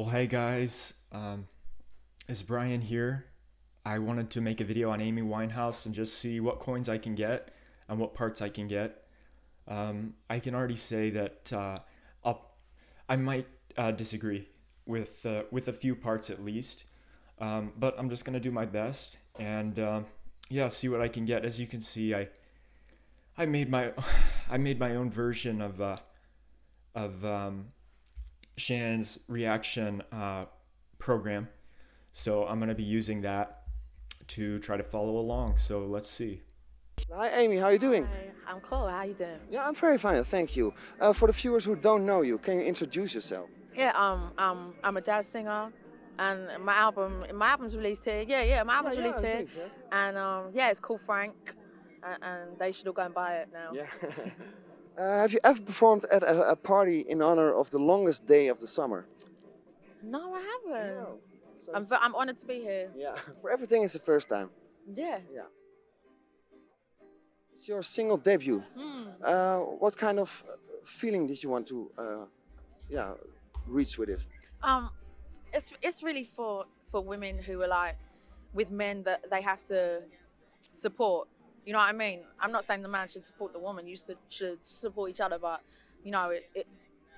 Well, hey guys, it's Brian here. I wanted to make a video on Amy Winehouse and just see what coins I can get and what parts I can get. I can already say that I'll, I might disagree with a few parts at least, but I'm just gonna do my best and yeah, see what I can get. As you can see, I made my I made my own version of Shannon's reaction program. So I'm going to be using that to try to follow along. So let's see. Hi Amy, how are you doing? Hi, I'm cool. How you doing? Yeah, I'm very fine, thank you. For the viewers who don't know you, can you introduce yourself? Yeah, I'm a jazz singer, and my album's released here. Yeah, my album's released here, and yeah, it's called Frank, and they should all go and buy it now. Yeah. Have you ever performed at a party in honor of the longest day of the summer? No, I haven't. No. So I'm honored to be here. yeah, for everything is the first time. Yeah. Yeah. It's your single debut. What kind of feeling did you want to yeah, reach with it? Um, it's really for women who are like with men that they have to support. You know what I mean? I'm not saying the man should support the woman. Should support each other, but you know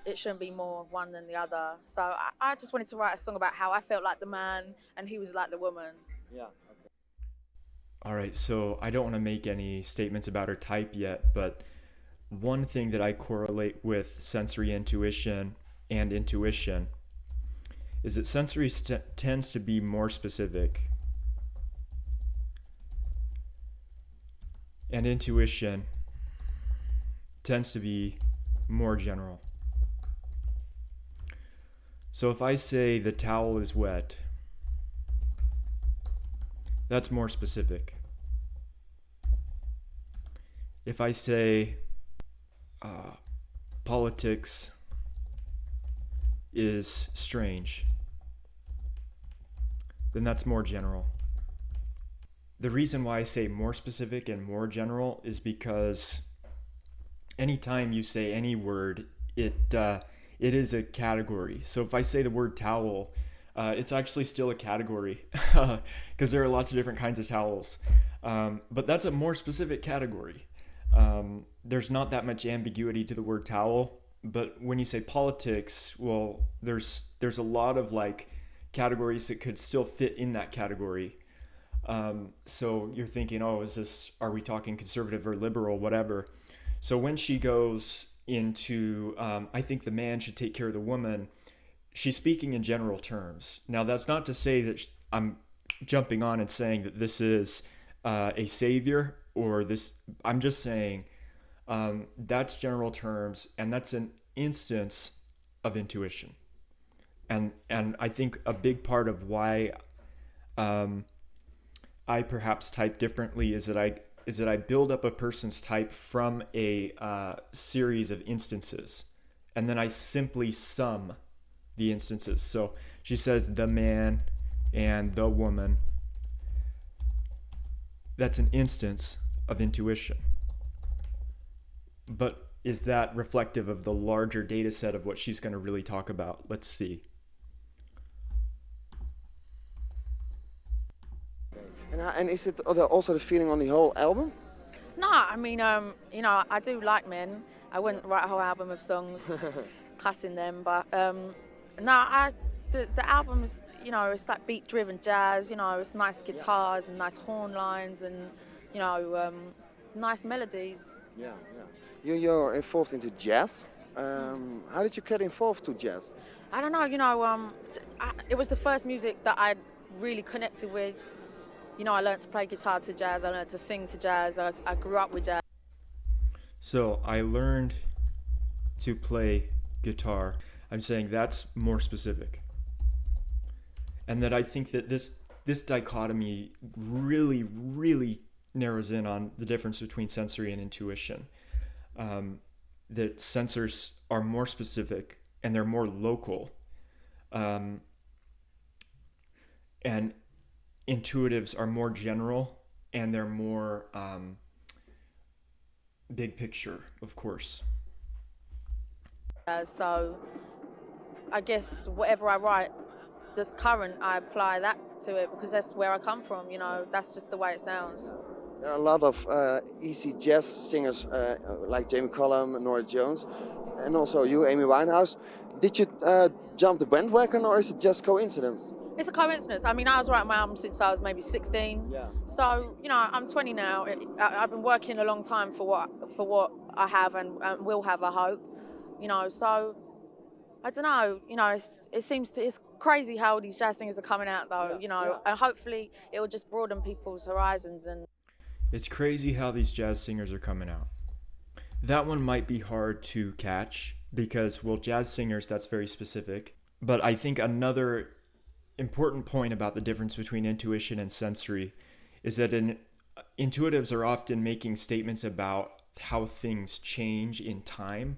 it shouldn't be more of one than the other. So I just wanted to write a song about how I felt like the man and he was like the woman. Yeah. All right, so I don't want to make any statements about her type yet, but one thing that I correlate with sensory intuition and intuition is that sensory tends to be more specific, and intuition tends to be more general. So if I say the towel is wet, that's more specific. If I say politics is strange, then that's more general. The reason why I say more specific and more general is because anytime you say any word, it is a category. So if I say the word towel, it's actually still a category because there are lots of different kinds of towels. But that's a more specific category. There's not that much ambiguity to the word towel. But when you say politics, well, there's a lot of like categories that could still fit in that category. So you're thinking, oh, are we talking conservative or liberal, whatever. So when she goes into, I think the man should take care of the woman, she's speaking in general terms. Now, that's not to say that I'm jumping on and saying that this is a savior or this. I'm just saying that's general terms, and that's an instance of intuition. And I think a big part of why I perhaps type differently is that I build up a person's type from a series of instances, and then I simply sum the instances. So she says the man and the woman. That's an instance of intuition. But is that reflective of the larger data set of what she's going to really talk about? Let's see. And is it also the feeling on the whole album? No, I mean, you know, I do like men. I wouldn't write a whole album of songs cussing them, but no, the album is, you know, it's like beat-driven jazz. You know, it's nice guitars and nice horn lines and, you know, nice melodies. Yeah, yeah. You're involved into jazz. How did you get involved to jazz? I don't know, you know, it was the first music that I really connected with. You know, I learned to play guitar to jazz, I learned to sing to jazz, I grew up with jazz. So I learned to play guitar. I'm saying that's more specific. And that I think that this dichotomy really narrows in on the difference between sensory and intuition. That sensors are more specific and they're more local. And intuitives are more general and they're more big picture, of course. So I guess whatever I write that's current, I apply that to it because that's where I come from. That's just the way it sounds. There are a lot of easy jazz singers like Jamie Cullum, Nora Jones, and also you, Amy Winehouse. Did you jump the bandwagon, or is it just coincidence? It's a coincidence. I mean, I was writing my album since I was maybe 16. Yeah. So, I'm 20 now. I've been working a long time for what I have and will have, I hope. So I don't know. It's crazy how all these jazz singers are coming out, though. And hopefully it will just broaden people's horizons. And It's crazy how these jazz singers are coming out. That one might be hard to catch because, well, jazz singers, that's very specific. But I think another important point about the difference between intuition and sensory is that intuitives are often making statements about how things change in time.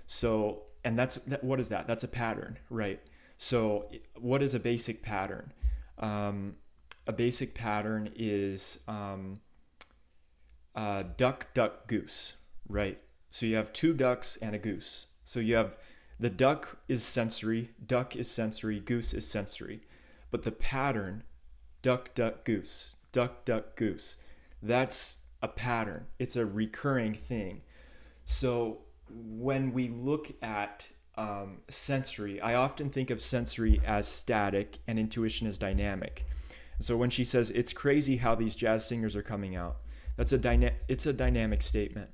So, and what is that? That's a pattern, right? So what is a basic pattern? A basic pattern is duck, duck, goose, right? So you have two ducks and a goose. So you have the duck is sensory, goose is sensory. But the pattern, duck, duck, goose, that's a pattern. It's a recurring thing. So when we look at sensory, I often think of sensory as static and intuition as dynamic. So when she says, it's crazy how these jazz singers are coming out, it's a dynamic statement.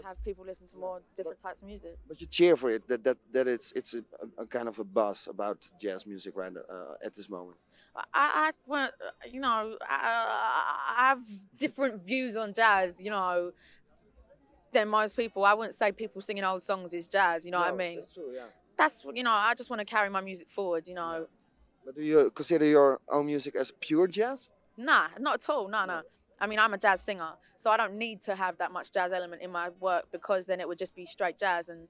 have people listen to more different types of music. But you cheer for it, that it's a kind of a buzz about jazz music right at this moment. Well, I have different views on jazz, than most people. I wouldn't say people singing old songs is jazz, what I mean? That's true, yeah. That's, I just want to carry my music forward, But do you consider your own music as pure jazz? Nah, not at all, no. I mean, I'm a jazz singer, so I don't need to have that much jazz element in my work because then it would just be straight jazz. And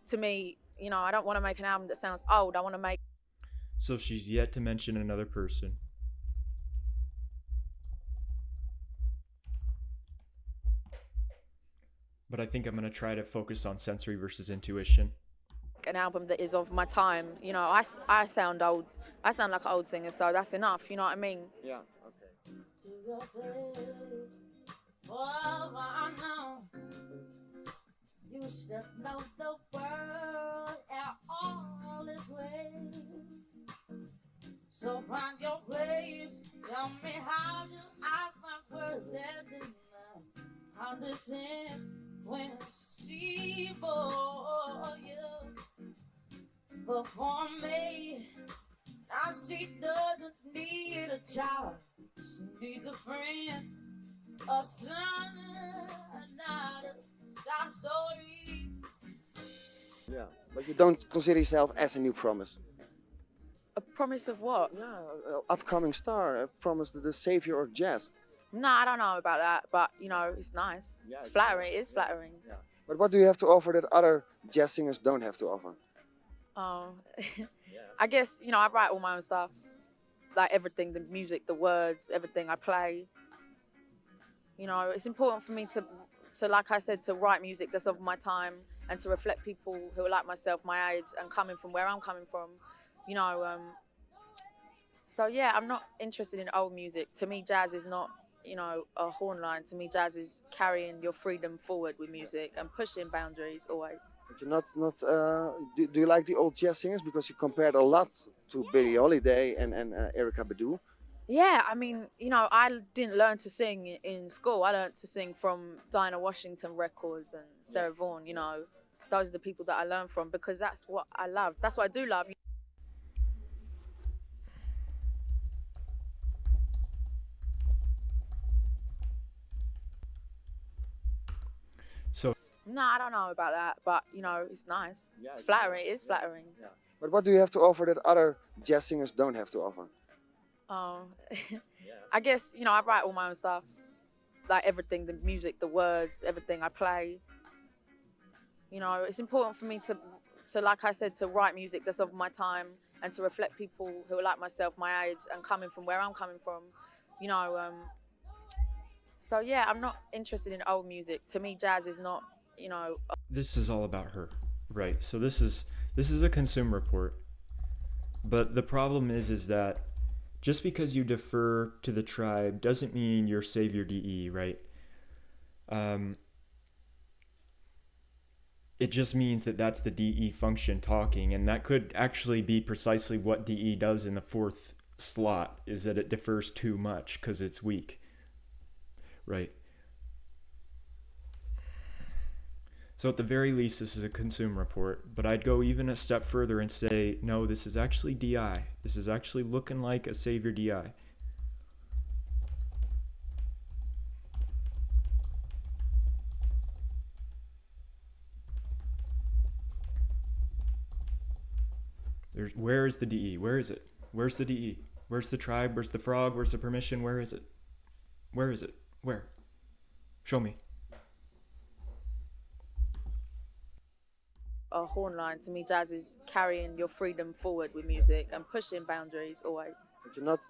to me, I don't want to make an album that sounds old. I want to make... So she's yet to mention another person. But I think I'm going to try to focus on sensory versus intuition. An album that is of my time. I sound old. I sound like an old singer, so that's enough. You know what I mean? Yeah, okay. I know you should know the world at all its ways. So find your place. Tell me, how do I find words that do not understand when I see for you? But for me, now she doesn't need a child. She needs a friend. A son, not a sob story. Yeah, but you don't consider yourself as a new promise. A promise of what? Yeah, upcoming star, a promise to the savior of jazz. No, I don't know about that, but it's nice. Yeah, it's flattering. It is flattering. Yeah. But what do you have to offer that other jazz singers don't have to offer? I guess I write all my own stuff, like everything, the music, the words, everything I play. It's important for me to, like I said, to write music that's of my time and to reflect people who are like myself, my age, and coming from where I'm coming from. So yeah, I'm not interested in old music. To me, jazz is not, a horn line. To me, jazz is carrying your freedom forward with music and pushing boundaries always. But you're not. Do you like the old jazz singers? Because you compared a lot to Billie Holiday and Erykah Badu. Yeah, I mean, I didn't learn to sing in school. I learned to sing from Dinah Washington records and Sarah Vaughan, Those are the people that I learned from because that's what I love. That's what I do love. So No, I don't know about that, but, it's nice. Yeah, it's it's flattering. nice. It is flattering. Yeah. But what do you have to offer that other jazz singers don't have to offer? I guess, I write all my own stuff, like everything, the music, the words, everything I play. It's important for me to, like I said, to write music that's of my time and to reflect people who are like myself, my age, and coming from where I'm coming from. So yeah, I'm not interested in old music. To me, jazz is not, this is all about her, right? So this is This is a consumer report. But the problem is that just because you defer to the tribe doesn't mean you're savior DE, right? It just means that that's the DE function talking, and that could actually be precisely what DE does in the fourth slot, is that it defers too much because it's weak, right? So at the very least, this is a consumer report, but I'd go even a step further and say, no, this is actually DI. This is actually looking like a savior DI. Where is the DE? Where is it? Where's the DE? Where's the tribe? Where's the frog? Where's the permission? Where is it? Where is it? Where? Show me. A horn line. To me, jazz is carrying your freedom forward with music and pushing boundaries always. But you're not.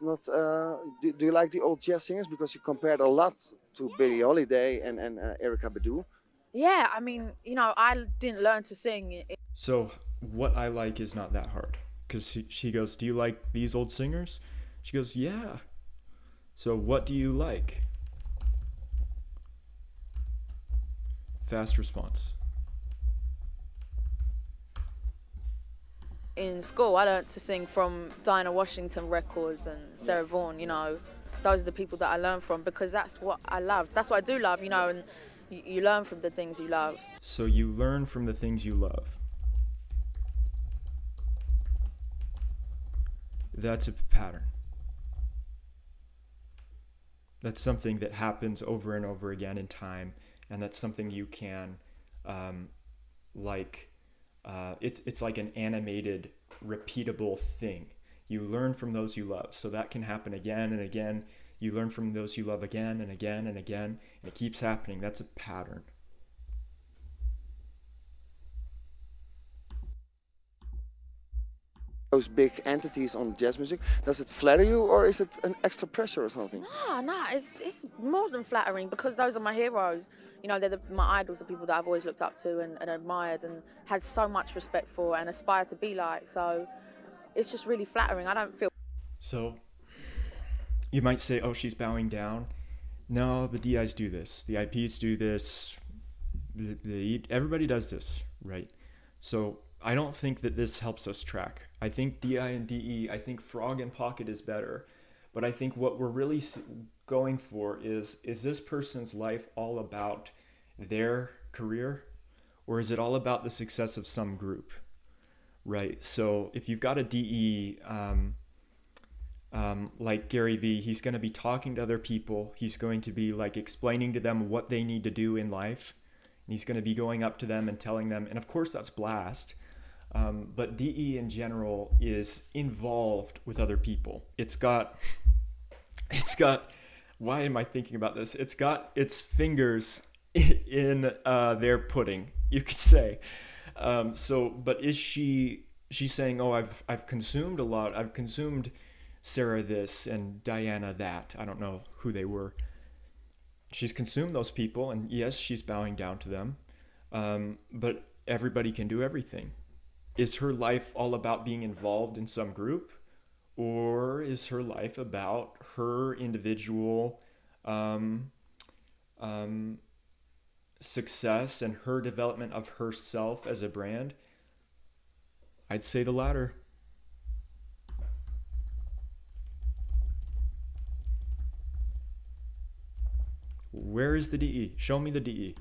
Do you like the old jazz singers? Because you compared a lot to Billie Holiday and Erykah Badu. Yeah, I mean, you know, I didn't learn to sing. So what I like is not that hard. Because she goes, do you like these old singers? She goes, yeah. So what do you like? Fast response. In school, I learned to sing from Dinah Washington records and Sarah Vaughan, you know. Those are the people that I learned from because that's what I love. That's what I do love, you know, and you learn from the things you love. So you learn from the things you love. That's a pattern. That's something that happens over and over again in time, and that's something you can, it's like an animated, repeatable thing. You learn from those you love, so that can happen again and again. You learn from those you love again and again and again, and it keeps happening. That's a pattern. Those big entities on jazz music, does it flatter you or is it an extra pressure or something? No, it's more than flattering because those are my heroes. You know, they're my idols, the people that I've always looked up to and admired and had so much respect for and aspired to be like. So it's just really flattering. I don't feel... So you might say, oh, she's bowing down. No, the DIs do this. The IPs do this. Everybody does this, right? So I don't think that this helps us track. I think DI and DE, I think frog and pocket is better. But I think what we're really going for is this person's life all about their career? Or is it all about the success of some group? Right? So if you've got a DE, like Gary Vee, he's going to be talking to other people. He's going to be like explaining to them what they need to do in life. And he's going to be going up to them and telling them. And of course, that's blast. But DE in general is involved with other people. It's got, why am I thinking about this? It's got its fingers in their pudding, you could say. But is she's saying, oh, I've consumed a lot. I've consumed Sarah this and Diana that. I don't know who they were. She's consumed those people, and yes, she's bowing down to them. But everybody can do everything. Is her life all about being involved in some group? Or is her life about her individual success and her development of herself as a brand? I'd say the latter. Where is the DE? Show me the DE.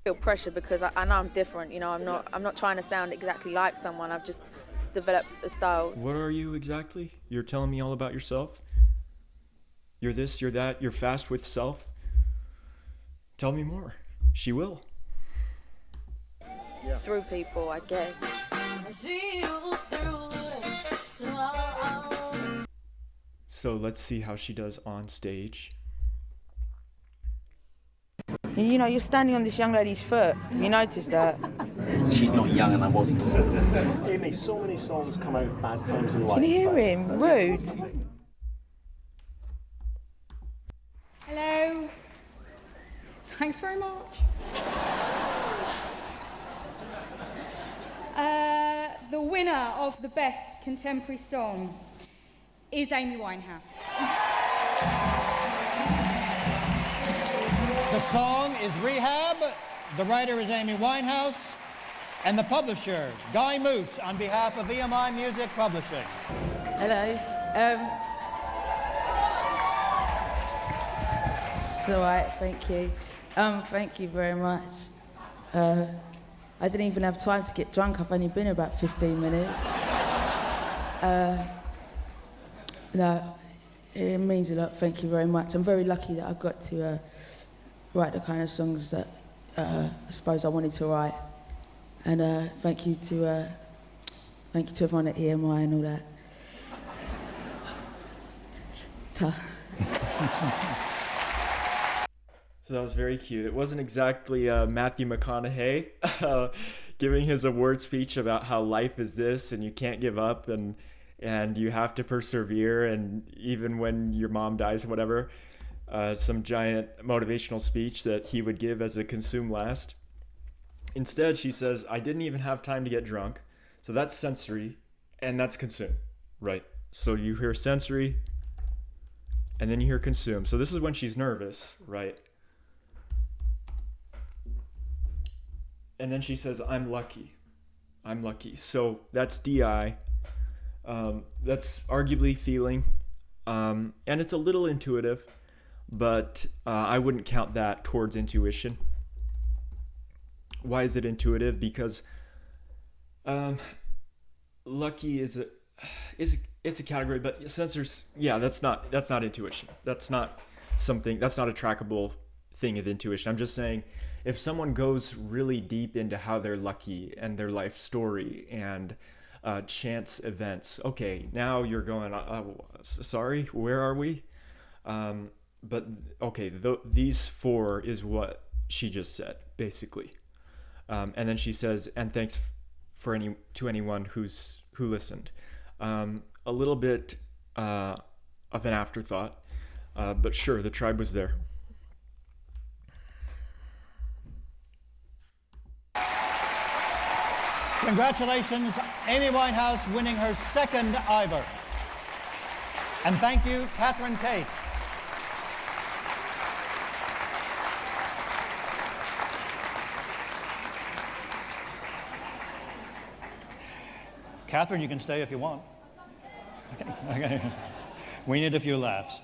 Feel pressure because I know I'm different. You know, I'm not trying to sound exactly like someone. I've just developed a style. What are you exactly? You're telling me all about yourself? You're this, you're that, you're fast with self? Tell me more. She will. Yeah. Through people, I guess. So let's see how she does on stage. You know, you're standing on this young lady's foot. You noticed that? She's not young and I wasn't. Hear me, so many songs come out of bad times in life. Can you hear him? Rude. Hello. Thanks very much. The winner of the Best Contemporary Song is Amy Winehouse. The song is Rehab. The writer is Amy Winehouse. And the publisher, Guy Moot, on behalf of EMI Music Publishing. Hello. It's all right, thank you. Thank you very much. I didn't even have time to get drunk. I've only been here about 15 minutes. No, it means a lot. Thank you very much. I'm very lucky that I got to write the kind of songs that I suppose I wanted to write. And thank you to everyone at EMI and all that. So that was very cute. It wasn't exactly Matthew McConaughey giving his award speech about how life is this and you can't give up and you have to persevere, and even when your mom dies, whatever, some giant motivational speech that he would give as a consume last. Instead, she says, I didn't even have time to get drunk. So that's sensory, and that's consume, right? So you hear sensory, and then you hear consume. So this is when she's nervous, right? And then she says, I'm lucky. I'm lucky. So that's DI. That's arguably feeling. And it's a little intuitive, but I wouldn't count that towards intuition. Why is it intuitive? Because lucky is a category, but sensors, yeah, that's not intuition. That's not a trackable thing of intuition. I'm just saying, if someone goes really deep into how they're lucky and their life story and chance events, okay, now you're going, sorry, where are we? But okay, these four is what she just said, basically. And then she says, and thanks to anyone who listened. A little bit of an afterthought, but sure, the tribe was there. Congratulations, Amy Winehouse winning her second Ivor. And thank you, Catherine Tate. Catherine, you can stay if you want. Okay. We need a few laughs.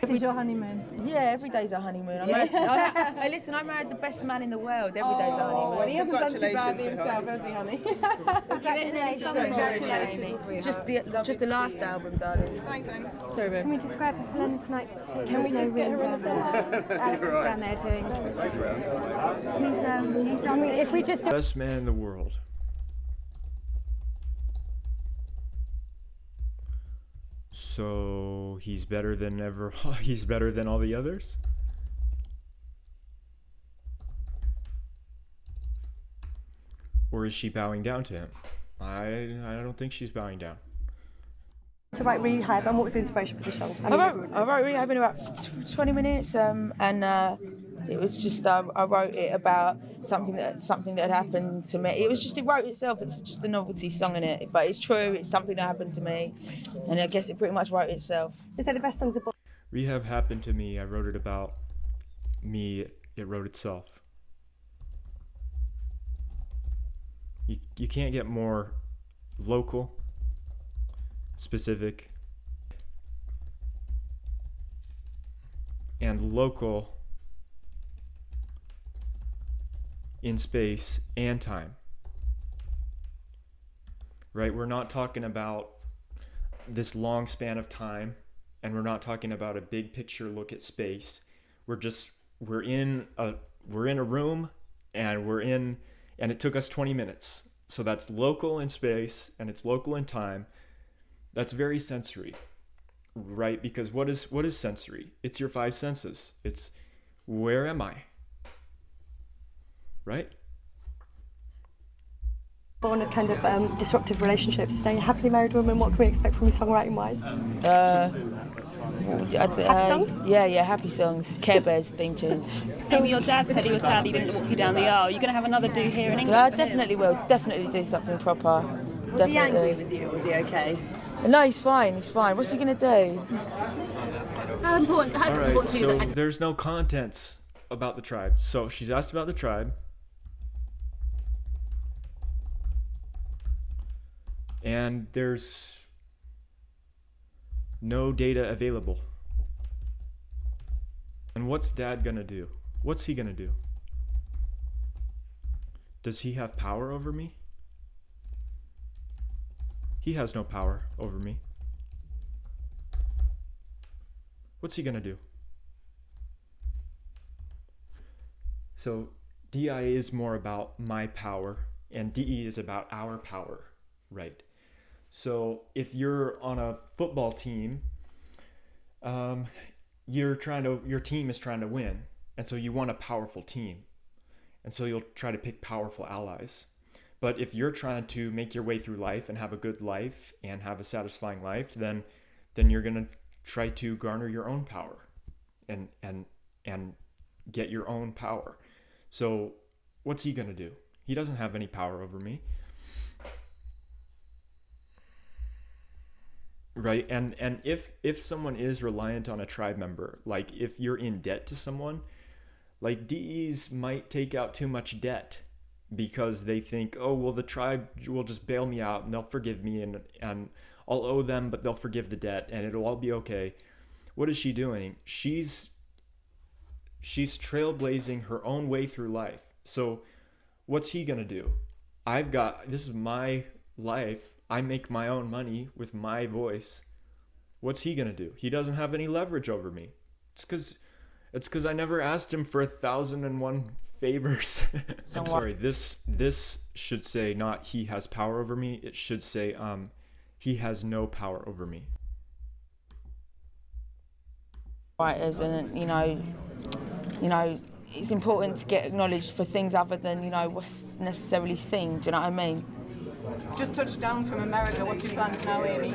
This is your honeymoon. Yeah, every day's a honeymoon. Hey, listen, I married the best man in the world. Every day's a honeymoon. Well, he hasn't done too badly himself, has he, honey? Congratulations. Just the last album, darling. Thanks, Amy. Sorry, babe. Can we just grab Helen tonight? Can we just get her in the Alex is down there doing. He's I mean, if we just. Best man in the world. So he's better than ever. He's better than all the others? Or is she bowing down to him? I don't think she's bowing down. To write Rehab, and what was the inspiration for the song? I wrote Rehab in about 20 minutes, and it was just I wrote it about something that had happened to me. It wrote itself. It's just a novelty song in it, but it's true. It's something that happened to me, and I guess it pretty much wrote itself. Is that the best songs about? Rehab happened to me. I wrote it about me. It wrote itself. You can't get more local, specific, and local in space and time. Right? We're not talking about this long span of time, and we're not talking about a big picture look at space. We're in a room, and it took us 20 minutes. So that's local in space and it's local in time. That's very sensory, right? Because what is sensory? It's your five senses. It's where am I? Right? On a kind of disruptive relationships. Stay a happily married woman. What can we expect from you songwriting wise? Happy songs? Yeah, happy songs. Care Bears theme tunes. Amy, your dad said he was sad he didn't walk you down the aisle. You're going to have another do here in England? Yeah, I definitely will. Definitely do something proper. Was he angry with you, or was he okay? No, he's fine. He's fine. What's he gonna do? How important All right, to you so that there's no contents about the tribe. So she's asked about the tribe. And there's no data available. And what's Dad gonna do? What's he gonna do? Does he have power over me? He has no power over me. What's he gonna do? So DI is more about my power and DE is about our power, right? So if you're on a football team, your team is trying to win, and so you want a powerful team, and so you'll try to pick powerful allies. But if you're trying to make your way through life and have a good life and have a satisfying life, then you're gonna try to garner your own power and get your own power. So what's he gonna do? He doesn't have any power over me. Right? And if someone is reliant on a tribe member, like if you're in debt to someone, like DEs might take out too much debt because they think, oh, well, the tribe will just bail me out and they'll forgive me and I'll owe them, but they'll forgive the debt and it'll all be okay. What is she doing? She's trailblazing her own way through life. So what's he gonna do? This is my life. I make my own money with my voice. What's he gonna do? He doesn't have any leverage over me. It's because I never asked him for 1,001 favors. I'm sorry. This should say not he has power over me. It should say he has no power over me. Writers, and you know, it's important to get acknowledged for things other than what's necessarily seen. Do you know what I mean? Just touched down from America. What's your plans now, Amy?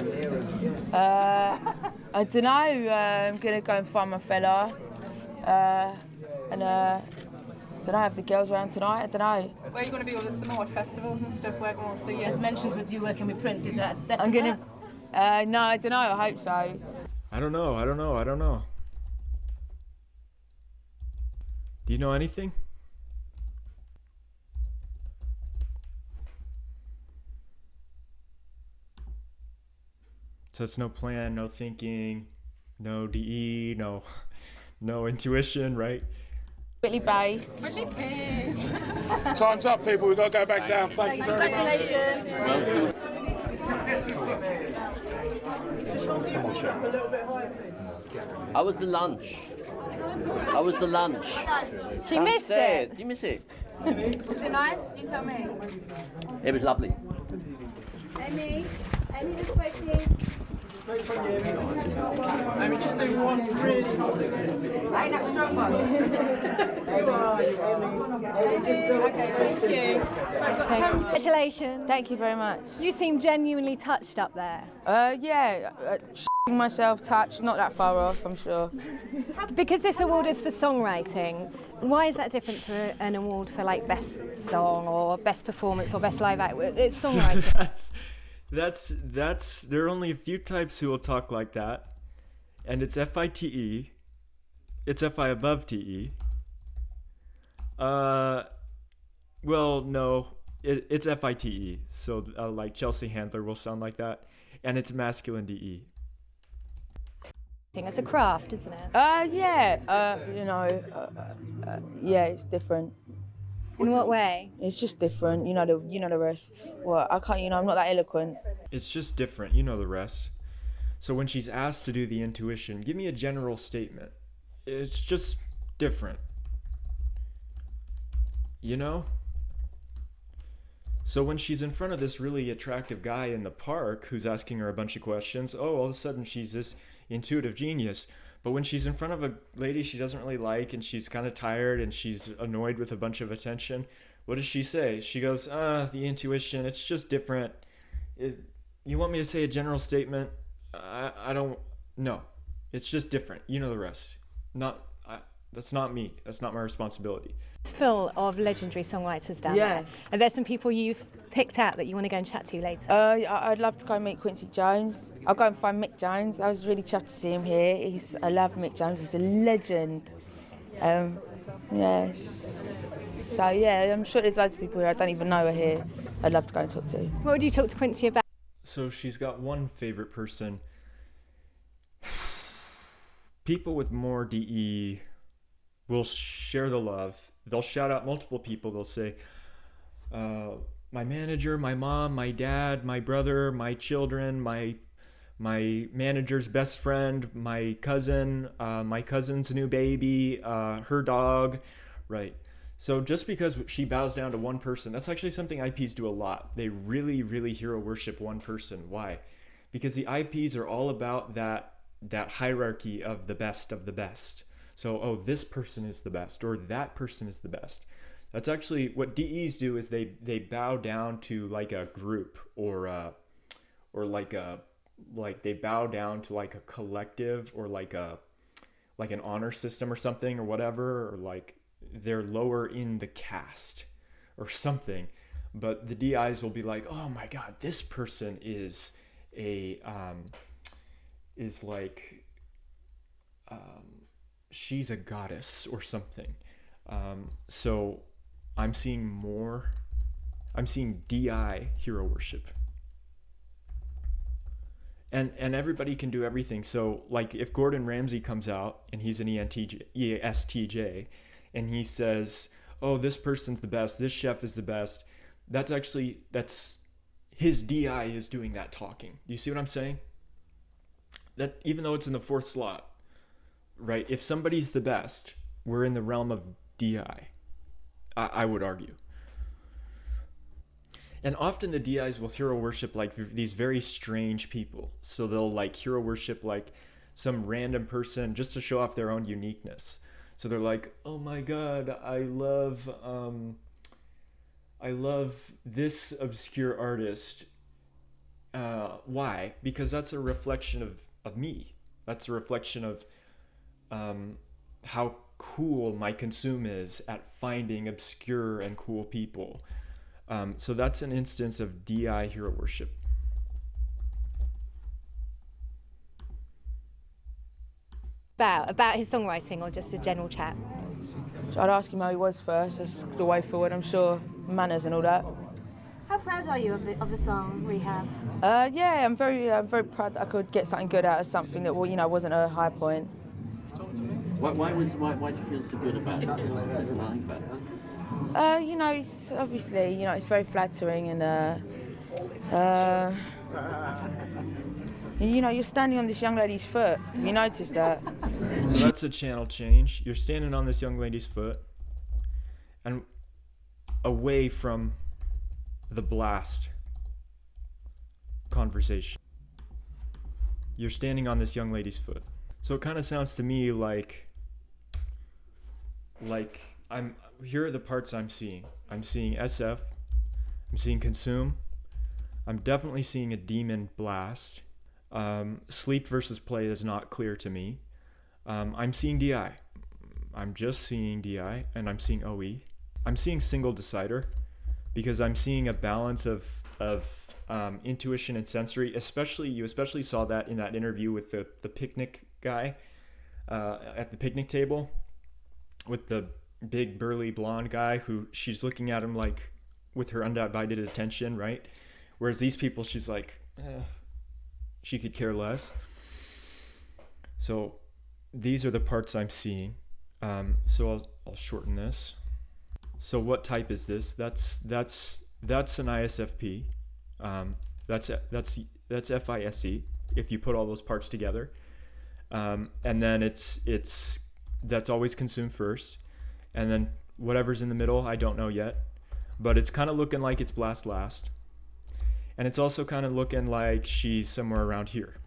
I don't know. I'm gonna go and find my fella, and don't know, have the girls around tonight. I don't know. Where are you going to be with some more festivals and stuff? Where we'll see you? As mentioned with you working with Prince, is that definitely? I'm gonna. No, I don't know. I hope so. I don't know. Do you know anything? So it's no plan, no thinking, no DE, no intuition, right? Whitley Bay. Whitley Bay. Time's up, people. We've got to go back down. Thank you very much. Congratulations. How was the lunch? She missed it. Did you miss it? Was it nice? You tell me. It was lovely. Amy, this way, please. Amy, just do one really Ain't that strong one? Okay, thank you. Congratulations. Thank you very much. You seem genuinely touched up there. Yeah, myself touched, not that far off, I'm sure. Because this award is for songwriting, why is that different to an award for like best song or best performance or best live act? It's songwriting. That's there are only a few types who will talk like that, and it's FITE. It's FI above TE. Well, no, it's FITE. So like Chelsea Handler will sound like that, and it's masculine DE. It's a craft, isn't it? Yeah, yeah, it's different. In what way? It's just different. You know the rest. Well, I can't. I'm not that eloquent. It's just different. You know the rest. So when she's asked to do the intuition, give me a general statement. It's just different. You know? So when she's in front of this really attractive guy in the park who's asking her a bunch of questions, all of a sudden she's this intuitive genius. But when she's in front of a lady she doesn't really like and she's kind of tired and she's annoyed with a bunch of attention, what does she say? She goes, the intuition, it's just different. You want me to say a general statement? I don't, no. It's just different. You know the rest. That's not me. That's not my responsibility. It's full of legendary songwriters down there. And there's some people you've picked out that you want to go and chat to later. I'd love to go and meet Quincy Jones. I'll go and find Mick Jones. I was really chuffed to see him here. I love Mick Jones. He's a legend. So yeah, I'm sure there's loads of people here I don't even know are here. I'd love to go and talk to. What would you talk to Quincy about? So she's got one favorite person. People with more DE will share the love. They'll shout out multiple people. They'll say, my manager, my mom, my dad, my brother, my children, my manager's best friend, my cousin's new baby, her dog, right? So just because she bows down to one person, that's actually something IPs do a lot. They really, really hero worship one person. Why? Because the IPs are all about that hierarchy of the best of the best. So, this person is the best, or that person is the best. That's actually what DEs do, is they bow down to like a group, or they bow down to like a collective, or like an honor system or something, or whatever, or like they're lower in the caste or something. But the DIs will be like, oh my God, this person is she's a goddess or something. So I'm seeing DI hero worship. And everybody can do everything. So like if Gordon Ramsay comes out and he's an ESTJ and he says, oh, this person's the best, this chef is the best, that's his DI is doing that talking. Do you see what I'm saying? That even though it's in the fourth slot, right? If somebody's the best, we're in the realm of DI, I would argue. And often the DIs will hero worship like these very strange people. So they'll like hero worship like some random person just to show off their own uniqueness. So they're like, oh my God, I love this obscure artist. Why? Because that's a reflection of me. That's a reflection of how cool my consume is at finding obscure and cool people. So that's an instance of DI hero worship. About his songwriting, or just a general chat? So I'd ask him how he was first. That's the way forward. I'm sure manners and all that. How proud are you of the song Rehab? Yeah, I'm very proud that I could get something good out of something that wasn't a high point. Why do you feel so good about it? What is it like about it? It's obviously, it's very flattering, and you're standing on this young lady's foot. Have you noticed that? So that's a channel change. You're standing on this young lady's foot and away from the blast conversation. You're standing on this young lady's foot. So it kind of sounds to me like here are the parts I'm seeing. I'm seeing SF. I'm seeing consume. I'm definitely seeing a demon blast. Sleep versus play is not clear to me. I'm seeing DI. I'm just seeing DI, and I'm seeing OE. I'm seeing single decider because I'm seeing a balance of intuition and sensory. You especially saw that in that interview with the picnic guy at the picnic table with the big burly blonde guy who she's looking at him like with her undivided attention, right? Whereas these people, she's like, she could care less. So these are the parts I'm seeing. So I'll shorten this. So what type is this? That's an ISFP. That's FISE if you put all those parts together. And then that's always consumed first. And then whatever's in the middle, I don't know yet. But it's kind of looking like it's blast last. And it's also kind of looking like she's somewhere around here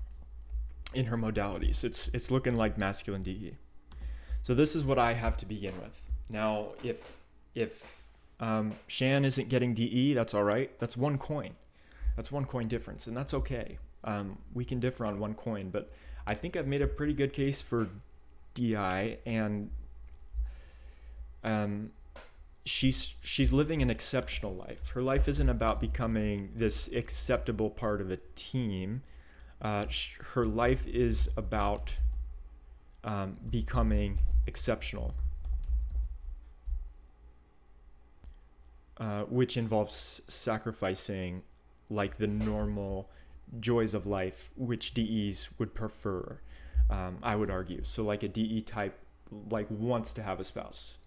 in her modalities. It's looking like masculine DE. So this is what I have to begin with. Now, if Shan isn't getting DE, that's all right. That's one coin. That's one coin difference, and that's okay. We can differ on one coin, but I think I've made a pretty good case for DI, and she's living an exceptional life. Her life isn't about becoming this acceptable part of a team. Her life is about becoming exceptional, which involves sacrificing like the normal joys of life, which DEs would prefer, I would argue. So like a DE type like wants to have a spouse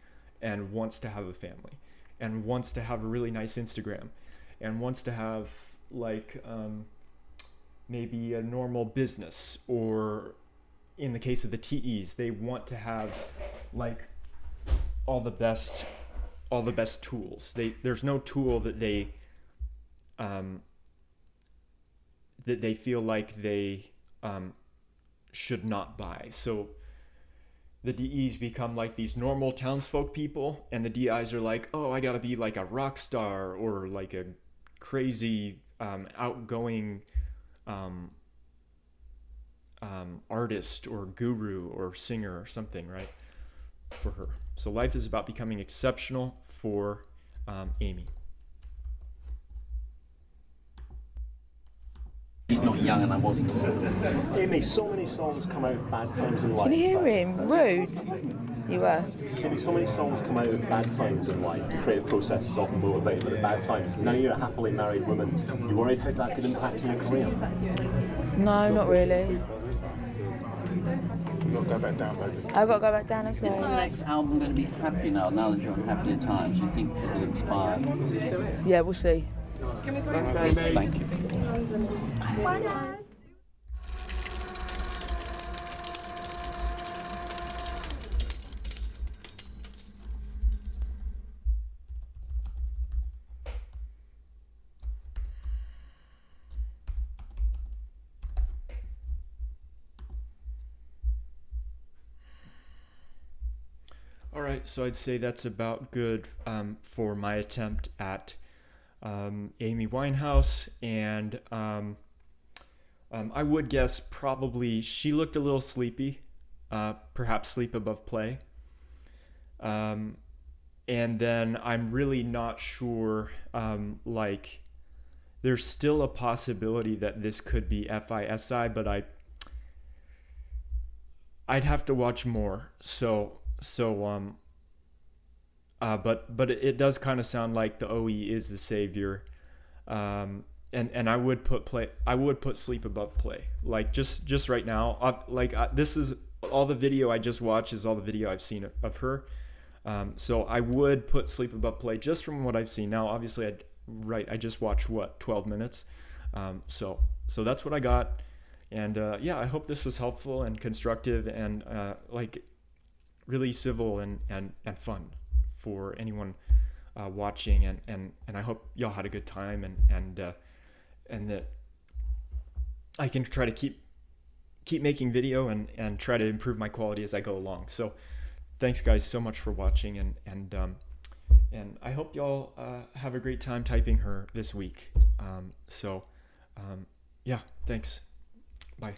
and wants to have a family and wants to have a really nice Instagram and wants to have like maybe a normal business, or in the case of the TEs, they want to have like all the best tools. There's no tool that they feel like they should not buy. So the DEs become like these normal townsfolk people, and the DIs are like, oh, I gotta be like a rock star or like a crazy outgoing artist or guru or singer or something, right? For her. So life is about becoming exceptional for Amy. He's not young and I wasn't. Amy, so many songs come out of bad times in life. Can you hear him? Rude. You were. Amy, so many songs come out of bad times in life. The creative process is often motivated by the bad times. Now you're a happily married woman. You worried how that could impact your career? No, not really. You've got to go back down, baby. I've got to go back down, I'm Is the sorry. next album going to be happy now that you're on happier times? Do you think it'll inspire? Yeah, we'll see. Can we put it Thank you. All right, so I'd say that's about good for my attempt at Amy Winehouse, and I would guess probably she looked a little sleepy, perhaps sleep above play. And then I'm really not sure, like there's still a possibility that this could be FISI, but I'd have to watch more. But it does kind of sound like the OE is the savior, and I would put sleep above play. Like just right now, this is all the video I just watched is all the video I've seen of her. So I would put sleep above play just from what I've seen. Now, obviously, I just watched 12 minutes, so that's what I got, and yeah, I hope this was helpful and constructive and like really civil and fun for anyone watching, and I hope y'all had a good time, and that I can try to keep making video and try to improve my quality as I go along. So thanks guys so much for watching, and I hope y'all have a great time typing her this week. Yeah, thanks. Bye.